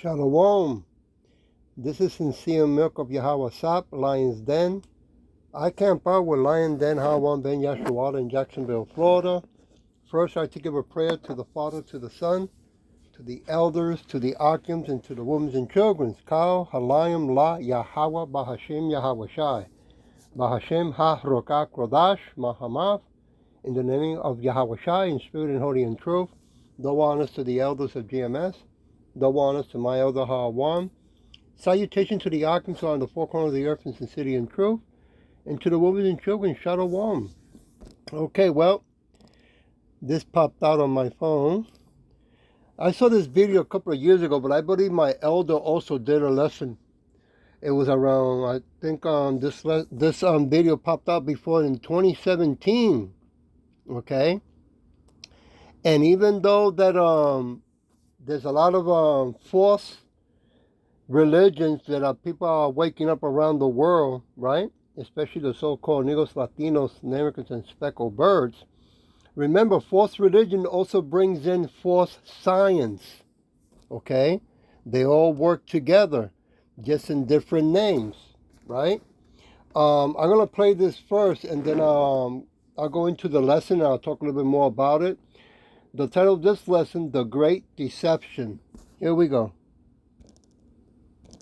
Shalom. This is Sincere Milk of Yahweh Sap, Lion's Den. I camp out with Lion Den Hawan Ben Yashuala in Jacksonville, Florida. First, I like to give a prayer to the Father, to the Son, to the elders, to the Akims, and to the women and children. Kal Halayim La Yahweh Bahashem Yahweh Shai. Bahashem Ha Rokak Rodash Mahamav. In the name of Yahweh Shai, in spirit and holy and truth. Double honors to the elders of GMS. Double honors to my elder Hawan. Salutation to the Arkansas on the four corners of the earth in sincerity and truth, and to the women and children, Shalom. Okay, well, this popped out on my phone. I saw this video a couple of years ago, but I believe my elder also did a lesson. It was around, I think, this video popped out before in 2017. Okay, and even though that there's a lot of false religions that people are waking up around the world, right? Especially the so-called Negros, Latinos, Americans, and speckled birds. Remember, false religion also brings in false science, okay? They all work together, just in different names, right? I'm going to play this first, and then I'll go into the lesson, and I'll talk a little bit more about it. The title of this lesson, The Great Deception. Here we go.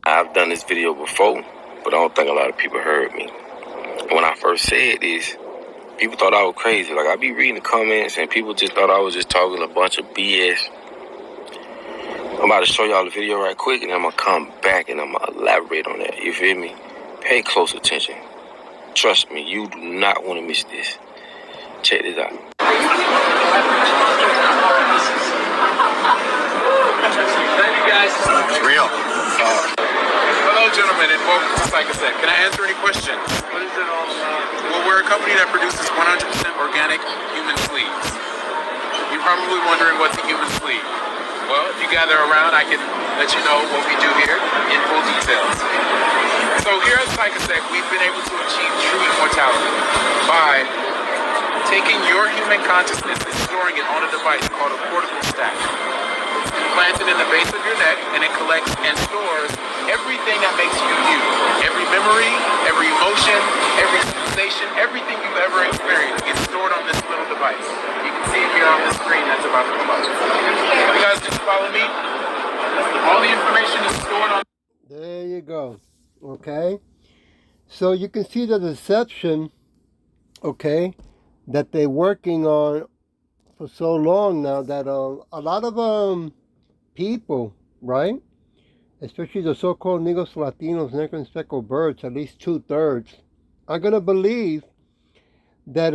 I've done this video before, but I don't think a lot of people heard me. When I first said this, people thought I was crazy. Like, I be reading the comments, and people just thought I was just talking a bunch of BS. I'm about to show y'all the video right quick, and I'm going to come back, and I'm going to elaborate on that. You feel me? Pay close attention. Trust me, you do not want to miss this. Check this out. Thank you, guys. It's real. Hello, gentlemen, and welcome to Psychosec. Can I answer any questions? What is it all about? Well, we're a company that produces 100% organic human sleeves. You're probably wondering what's a human sleeve. Well, if you gather around, I can let you know what we do here in full details. So here at Psychosec, we've been able to achieve true immortality by taking your human consciousness and storing it on a device called a cortical stack. It's implanted in the base of your neck, and it collects and stores everything that makes you you. Every memory, every emotion, every sensation, everything you've ever experienced gets stored on this little device. You can see it here on the screen that's about to come up. You guys just follow me. All the information is stored on. There you go. Okay. So you can see the deception, okay, that they're working on for so long now, that a lot of people, right, especially the so-called Negros, Latinos, American speckled birds, at least 2/3, are going to believe that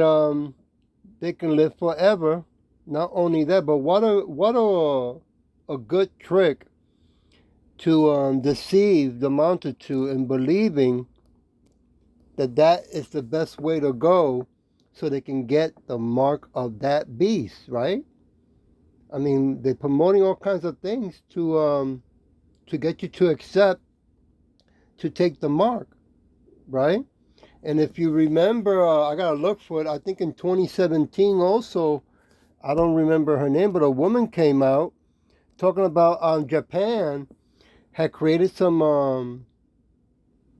they can live forever. Not only that, but what a good trick to deceive the multitude in believing that that is the best way to go, so they can get the mark of that beast, right? I mean, they're promoting all kinds of things to get you to accept, to take the mark, right? And if you remember, I gotta look for it. I think in 2017 also, I don't remember her name, but a woman came out talking about Japan had created some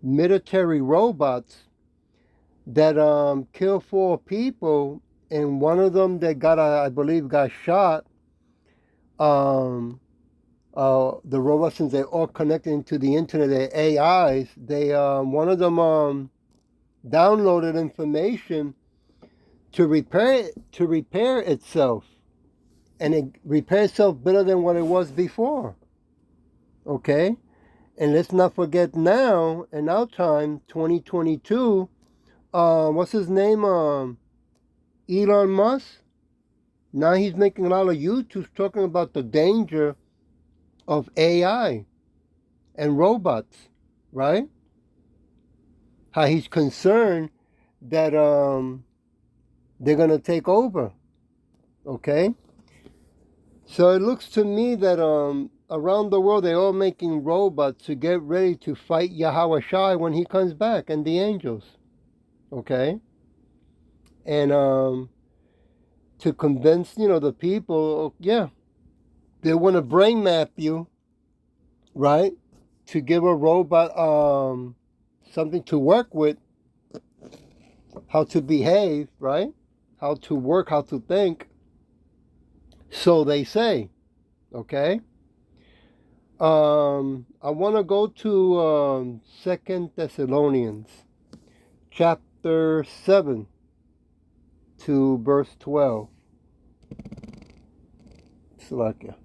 military robots that killed 4 people, and one of them that I believe got shot. The robots, since they're all connected into the internet, they're AIs. They one of them downloaded information to repair itself, and it repaired itself better than what it was before. Okay, and let's not forget now, in our time, 2022. What's his name? Elon Musk. Now he's making a lot of YouTubes talking about the danger of AI and robots, right? How he's concerned that they're gonna take over. Okay. So it looks to me that around the world they're all making robots to get ready to fight Yahweh Shai when he comes back, and the angels. Okay, and to convince the people, yeah, they want to brain map you right? To give a robot something to work with, how to behave, right? How to work, how to think. So they say, okay? I want to go to 2 Thessalonians chapter 7 to verse 12. Salakia.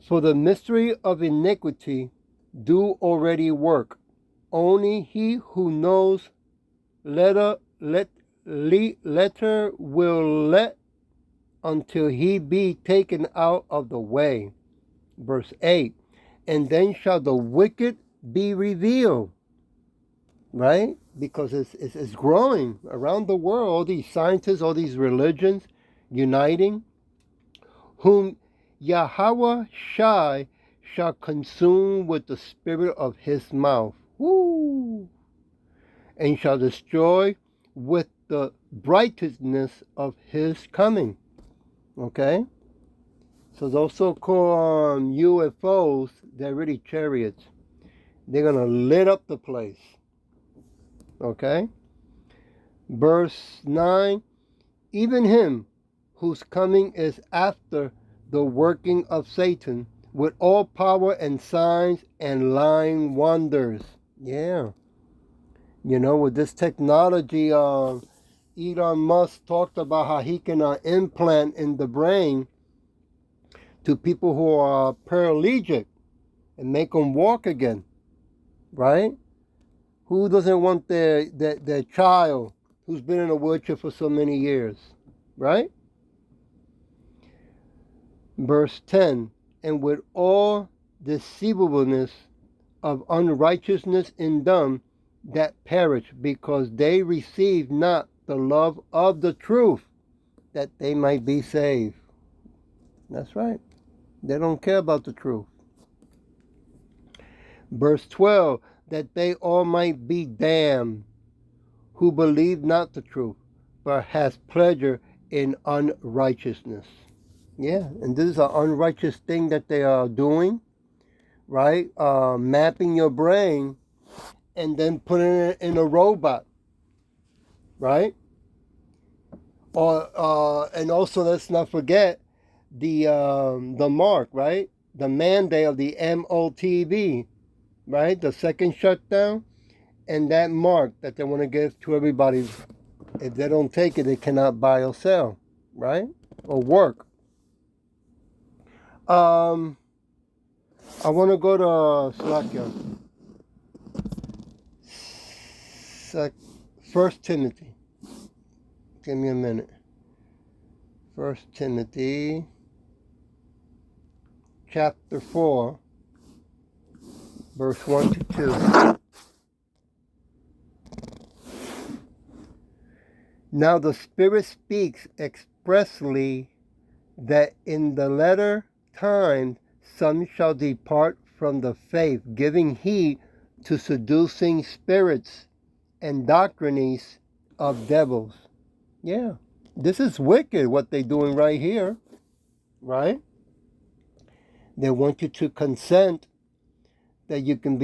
For the mystery of iniquity do already work. Only he who knows letter will let until he be taken out of the way. Verse 8. And then shall the wicked be revealed. Right? Because it's growing around the world. All these scientists, all these religions uniting. Whom Yahweh Shai shall consume with the spirit of his mouth. Woo! And shall destroy with the brightness of his coming. Okay? So those so-called UFOs, they're really chariots. They're going to lit up the place. Okay? Verse 9, even him whose coming is after the working of Satan with all power and signs and lying wonders. Yeah. You know, with this technology, Elon Musk talked about how he can implant in the brain to people who are paralytic and make them walk again, right? Who doesn't want their child who's been in a wheelchair for so many years, right? Verse 10, and with all deceivableness of unrighteousness in them that perish, because they receive not the love of the truth, that they might be saved. That's right. They don't care about the truth. Verse 12, that they all might be damned, who believe not the truth, but has pleasure in unrighteousness. Yeah, and this is an unrighteous thing that they are doing, right? Mapping your brain and then putting it in a robot, right? And also let's not forget the mark, right? The mandate of the MOTV, right? The second shutdown, and that mark that they want to give to everybody. If they don't take it, they cannot buy or sell, right? Or work. I want to go to Slakia. 1 Timothy. Give me a minute. 1 Timothy chapter 4, verse 1 to 2. Now the Spirit speaks expressly that in the latter time some shall depart from the faith, giving heed to seducing spirits and doctrines of devils. Yeah, this is wicked what they're doing right here, right? They want you to consent that you can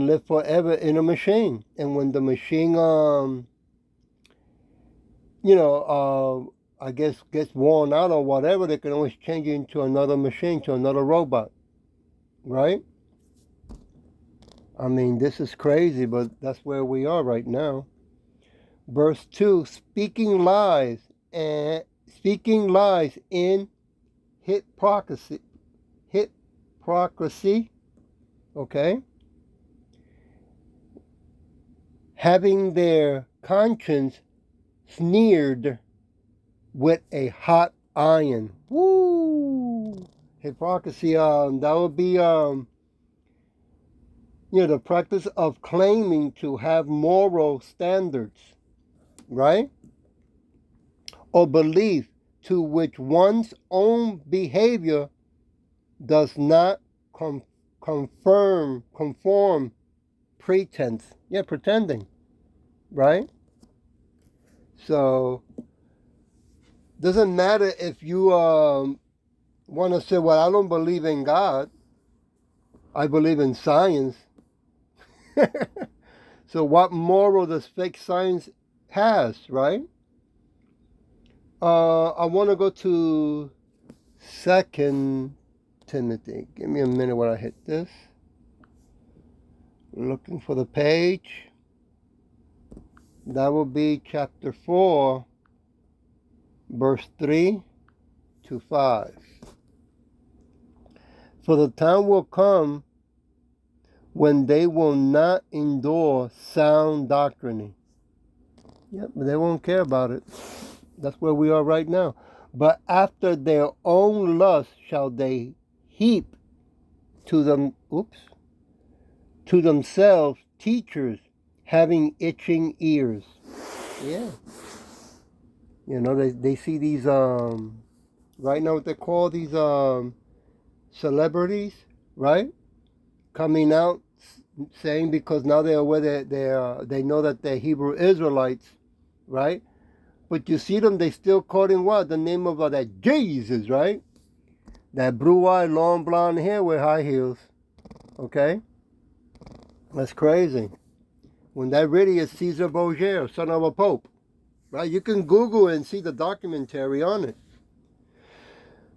live forever in a machine, and when the machine I guess gets worn out or whatever, they can always change it into another machine, to another robot, right? I mean, this is crazy, but that's where we are right now. Verse 2, speaking lies in hypocrisy, okay? Having their conscience sneered with a hot iron. Woo! Hypocrisy, that would be, the practice of claiming to have moral standards, right? Or belief to which one's own behavior does not conform pretense. Yeah, pretending, right? So, doesn't matter if you want to say, well, I don't believe in God. I believe in science. So what moral does fake science has, right? I want to go to 2 Timothy. Give me a minute while I hit this. Looking for the page. That will be chapter 4, verse 3 to 5. For the time will come when they will not endure sound doctrine. Yep, they won't care about it. That's where we are right now. But after their own lust shall they heap to themselves teachers having itching ears. Yeah. You know, they see these right now what they call these celebrities, right? Coming out saying, because now they're aware that they know that they're Hebrew Israelites, right? But you see them, they still quoting what? The name of that Jesus, right? That blue-eyed, long blonde hair with high heels. Okay? That's crazy. When that really is Caesar Borgia, son of a pope. Right? You can Google and see the documentary on it.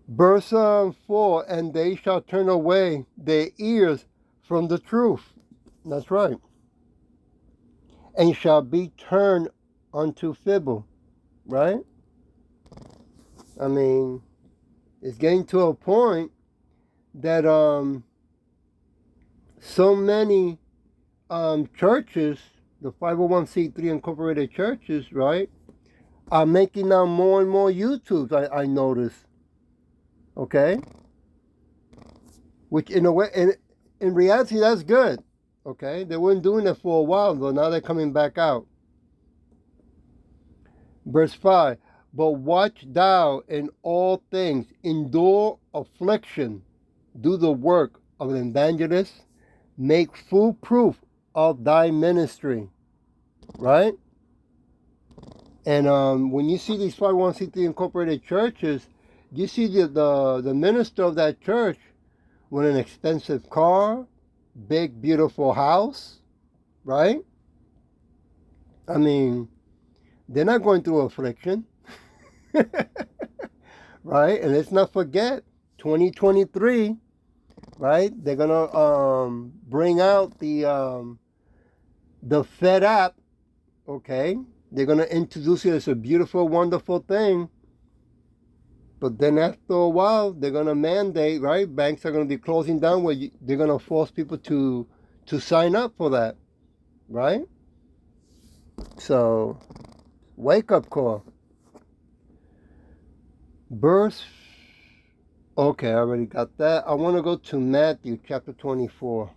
Verse 4, and they shall turn away their ears from the truth. That's right. And shall be turned unto fibble. Right? I mean, it's getting to a point that so many churches, the 501c3 incorporated churches, right, are making now more and more YouTubes, I notice. Okay? Which in a way, in reality, that's good. Okay? They weren't doing it for a while, but now they're coming back out. Verse 5, but watch thou in all things, endure affliction, do the work of an evangelist, make full proof of thy ministry. Right? And when you see these 501c3 incorporated churches, you see the minister of that church with an expensive car, big, beautiful house, right? I mean, they're not going through affliction, right? And let's not forget, 2023, right? They're going to bring out the Fed app, okay? They're going to introduce it as a beautiful, wonderful thing. But then after a while, they're going to mandate, right? Banks are going to be closing down where they're going to force people to sign up for that, right? So, wake up call. Verse, okay, I already got that. I want to go to Matthew chapter 24.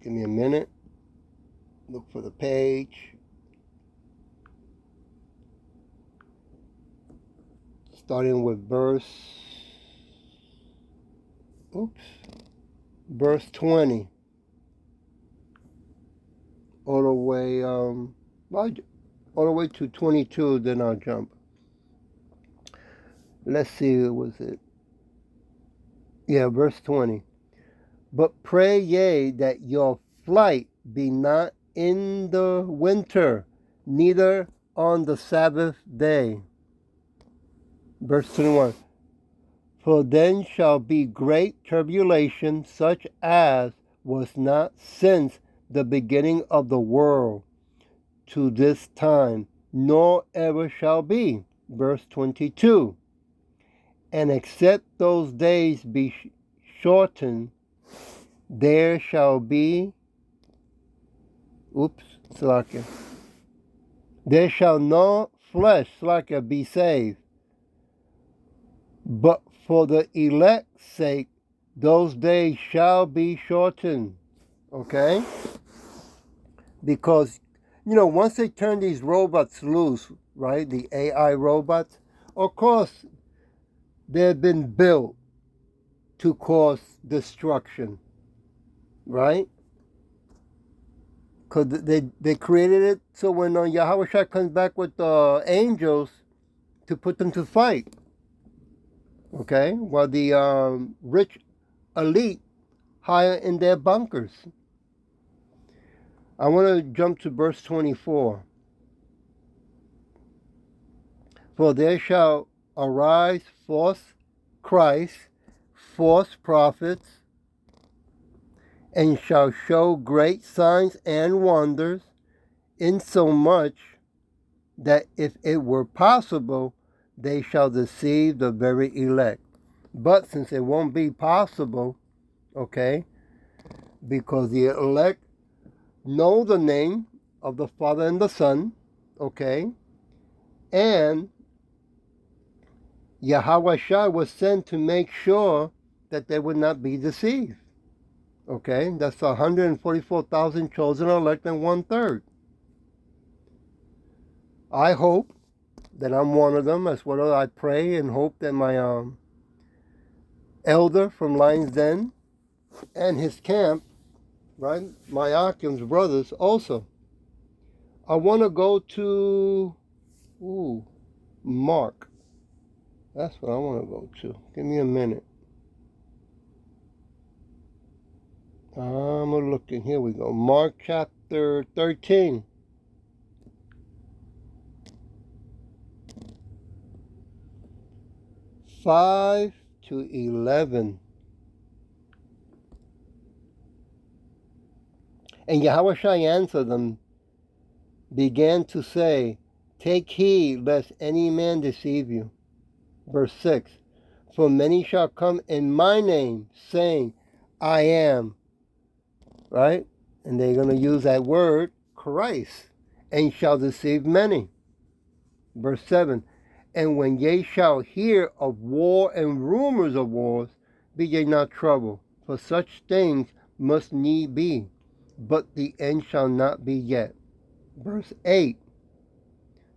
Give me a minute. Look for the page. Starting with verse 20. All the way to 22, then I'll jump. Let's see, was it? Yeah, verse 20. But pray ye that your flight be not in the winter, neither on the Sabbath day. Verse 21. For then shall be great tribulation, such as was not since the beginning of the world to this time, nor ever shall be. Verse 22. And except those days be shortened, there shall be, there shall no flesh, be saved. But for the elect's sake, those days shall be shortened. Okay? Because, once they turn these robots loose, right, the AI robots, of course, they've been built to cause destruction, right? Because they created it so when Yahweh Shai comes back with the angels to put them to fight. Okay, while the rich elite hire in their bunkers. I want to jump to verse 24. For there shall arise false Christs, false prophets, and shall show great signs and wonders, insomuch that if it were possible, they shall deceive the very elect. But since it won't be possible, okay, because the elect know the name of the Father and the Son, okay, and Yahweh Shai was sent to make sure that they would not be deceived. Okay, that's 144,000 chosen elect and 1/3. I hope that I'm one of them, as well as I pray and hope that my elder from Lion's Den and his camp, right, my Akim's brothers also. I want to go to Mark. That's what I want to go to. Give me a minute. I'm looking. Here we go. Mark chapter 13. Five to 11. And Yahweh Shai answered them, began to say, take heed lest any man deceive you. Verse 6. For many shall come in my name, saying, I am. Right? And they're going to use that word, Christ, and shall deceive many. Verse 7. And when ye shall hear of war and rumors of wars, be ye not troubled, for such things must need be, but the end shall not be yet. Verse 8.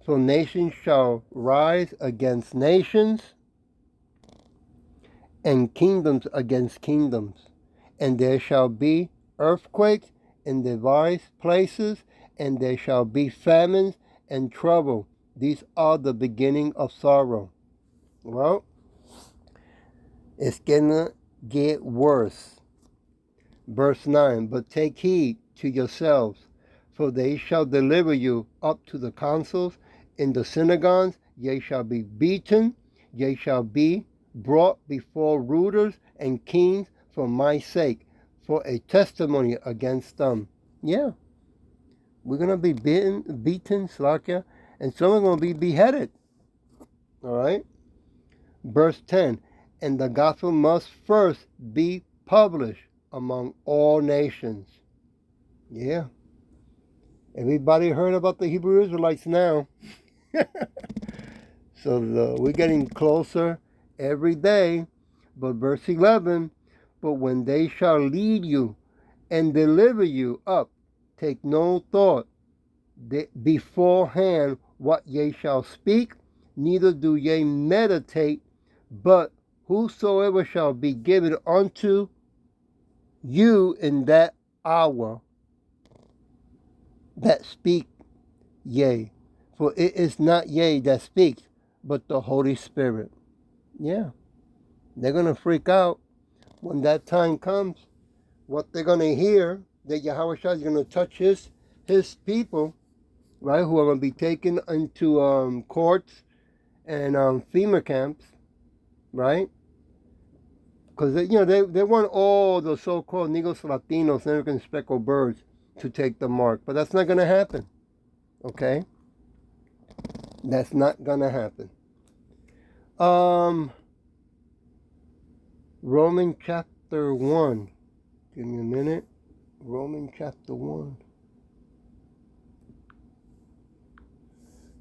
So nations shall rise against nations, and kingdoms against kingdoms, and there shall be earthquakes in divers places, and there shall be famines and trouble. These are the beginning of sorrow. Well, it's gonna get worse. Verse 9, but take heed to yourselves, for they shall deliver you up to the councils. In the synagogues ye shall be beaten, ye shall be brought before rulers and kings for my sake, for a testimony against them. Yeah, we're going to be beaten, Slakia, and some are going to be beheaded. All right? Verse 10, and the gospel must first be published among all nations. Yeah. Everybody heard about the Hebrew Israelites now. So we're getting closer every day. But verse 11, but when they shall lead you and deliver you up, take no thought beforehand what ye shall speak, neither do ye meditate, but whosoever shall be given unto you in that hour, that speak ye. For it is not ye that speaks, but the Holy Spirit. Yeah. They're going to freak out when that time comes. What they're going to hear, that Yahweh Shai is going to touch his people, right, who are going to be taken into courts and FEMA camps, right? Because they want all the so-called Negros Latinos, American speckled birds, to take the mark. But that's not going to happen, okay? That's not going to happen. Romans chapter 1. Give me a minute. Romans chapter 1.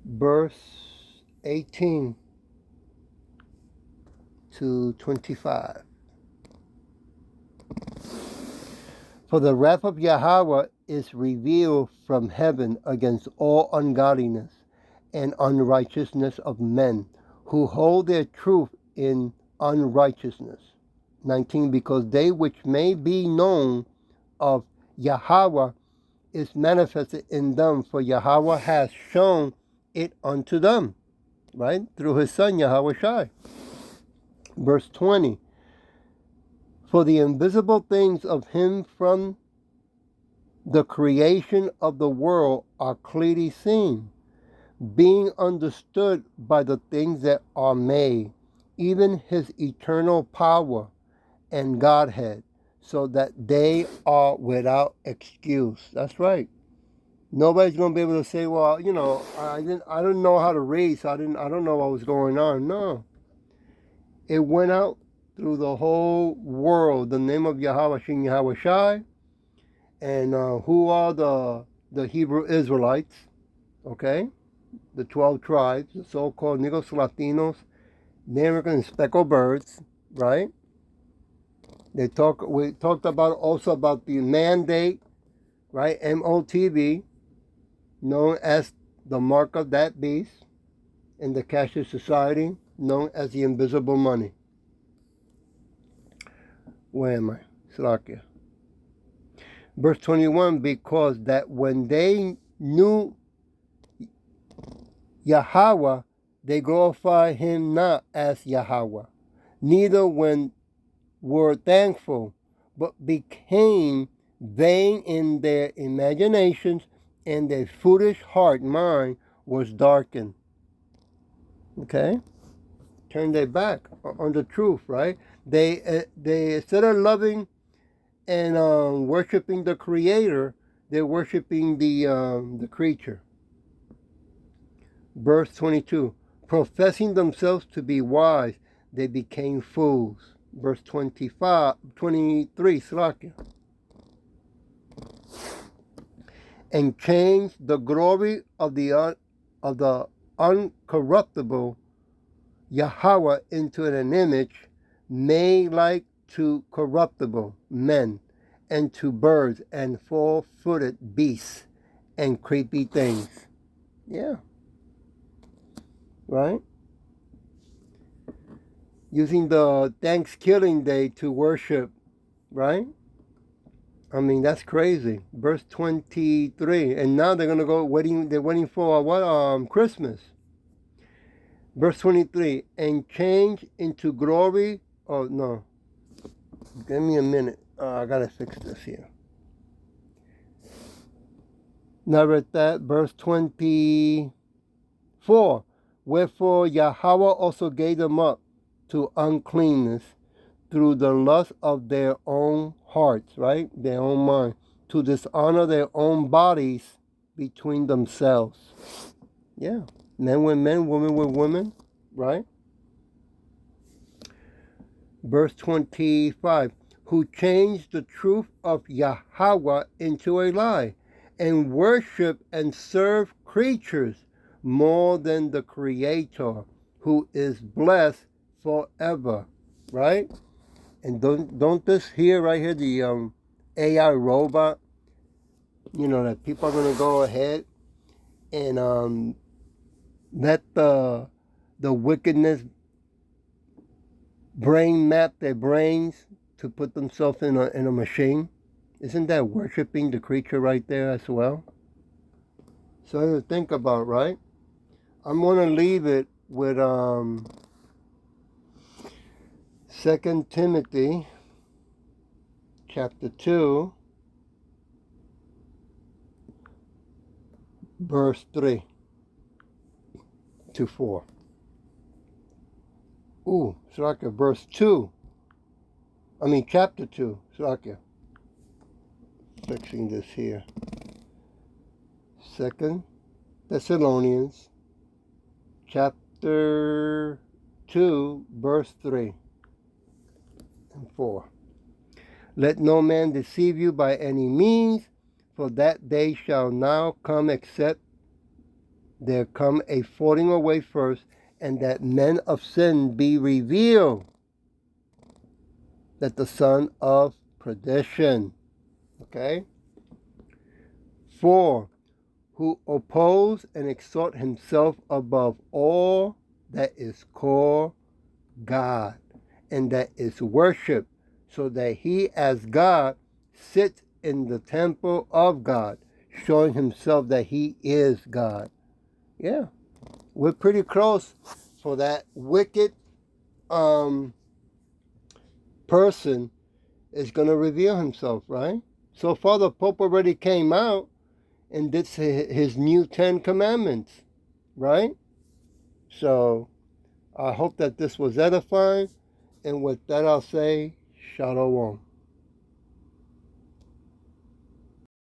Verse 18 to 25. For the wrath of Yahweh is revealed from heaven against all ungodliness and unrighteousness of men, who hold their truth in unrighteousness. 19. Because they which may be known of Yahweh is manifested in them, for Yahweh has shown it unto them, right? Through his son Yahweh Shai. Verse 20. For the invisible things of him from the creation of the world are clearly seen, being understood by the things that are made, even his eternal power and Godhead, so that they are without excuse. That's right. Nobody's gonna be able to say, "Well, I don't know how to read, so I don't know what was going on." No, it went out through the whole world. The name of Yahweh Shin Yahweh Shai, and who are the Hebrew Israelites? Okay, the 12 tribes, the so-called Negros Latinos, Native American and speckled birds, right? We talked about also about the mandate, right? MOTB, known as the mark of that beast in the cashless society, known as the invisible money. Where am I? Slakia. Verse 21, because that when they knew Yahweh, they glorified him not as Yahweh, neither when were thankful, but became vain in their imaginations, and their foolish heart mind was darkened. Okay? Turn their back on the truth, right? They instead of loving and worshiping the Creator, they're worshiping the creature. Verse 22, professing themselves to be wise, they became fools. Verse 23, Slakia. And changed the glory of the uncorruptible Yahweh into an image made like to corruptible men, and to birds and four-footed beasts and creepy things. Yeah. Right? Using the Thanksgiving Day to worship, right? I mean, that's crazy. Verse 23. And now they're going to go they're waiting for what? Christmas. Verse 23. And change into glory. Oh, no. Give me a minute. I got to fix this here. Now read that. Verse 24. Wherefore Yahweh also gave them up to uncleanness through the lust of their own hearts, right? Their own mind, to dishonor their own bodies between themselves. Yeah. Men with men, women with women, right? Verse 25. Who changed the truth of Yahweh into a lie, and worship and serve creatures more than the Creator, who is blessed forever, right? And don't this here right here, the AI robot, that people are going to go ahead and let the wickedness brain map their brains to put themselves in a machine. Isn't that worshiping the creature right there as well? So to think about, right? I'm going to leave it with 2 Timothy chapter 2, verse 3 to 4. Slakia, verse 2. Chapter 2. Slakia. Fixing this here. 2 Thessalonians chapter 2, verse 3 and 4. Let no man deceive you by any means, for that day shall now come, except there come a falling away first, and that men of sin be revealed, that the son of perdition. Okay? 4. Who oppose and exalt himself above all that is called God, and that is worship, so that he as God sits in the temple of God, showing himself that he is God. Yeah, we're pretty close for that wicked person is going to reveal himself, right? So far, the Pope already came out and did his new 10 commandments, right? So I hope that this was edifying. And with that, I'll say, Shalom.